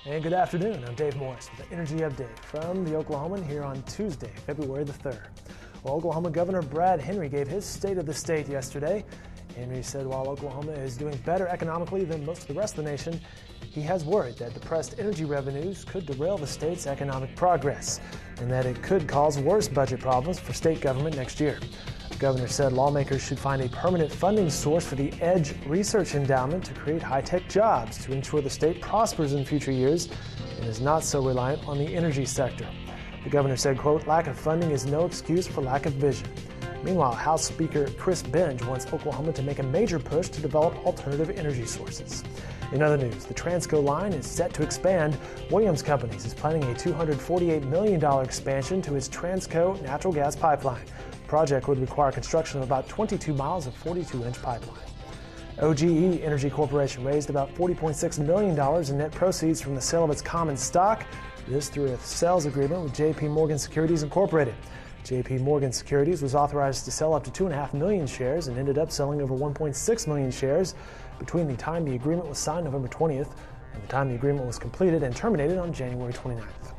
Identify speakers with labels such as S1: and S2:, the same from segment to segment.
S1: And good afternoon, I'm Dave Morris with the Energy Update from the Oklahoman here on Tuesday, February the 3rd. Well, Oklahoma Governor Brad Henry gave his State of the State yesterday. Henry said while Oklahoma is doing better economically than most of the rest of the nation, he has worried that depressed energy revenues could derail the state's economic progress and that it could cause worse budget problems for state government next year. The governor said lawmakers should find a permanent funding source for the EDGE Research Endowment to create high-tech jobs to ensure the state prospers in future years and is not so reliant on the energy sector. The governor said, quote, "Lack of funding is no excuse for lack of vision." Meanwhile, House Speaker Chris Benge wants Oklahoma to make a major push to develop alternative energy sources. In other news, the Transco line is set to expand. Williams Companies is planning a $248 million expansion to its Transco natural gas pipeline. The project would require construction of about 22 miles of 42-inch pipeline. OGE Energy Corporation raised about $40.6 million in net proceeds from the sale of its common stock. This through a sales agreement with J.P. Morgan Securities Incorporated. J.P. Morgan Securities was authorized to sell up to 2.5 million shares and ended up selling over 1.6 million shares between the time the agreement was signed November 20th and the time the agreement was completed and terminated on January 29th.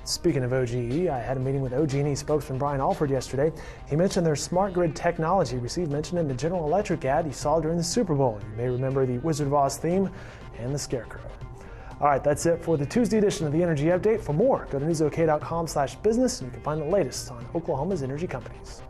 S1: Speaking of OGE, I had a meeting with OG&E spokesman Brian Alford yesterday. He mentioned their smart grid technology received mention in the General Electric ad you saw during the Super Bowl. You may remember the Wizard of Oz theme and the Scarecrow. All right, that's it for the Tuesday edition of the Energy Update. For more, go to newsok.com/business and you can find the latest on Oklahoma's energy companies.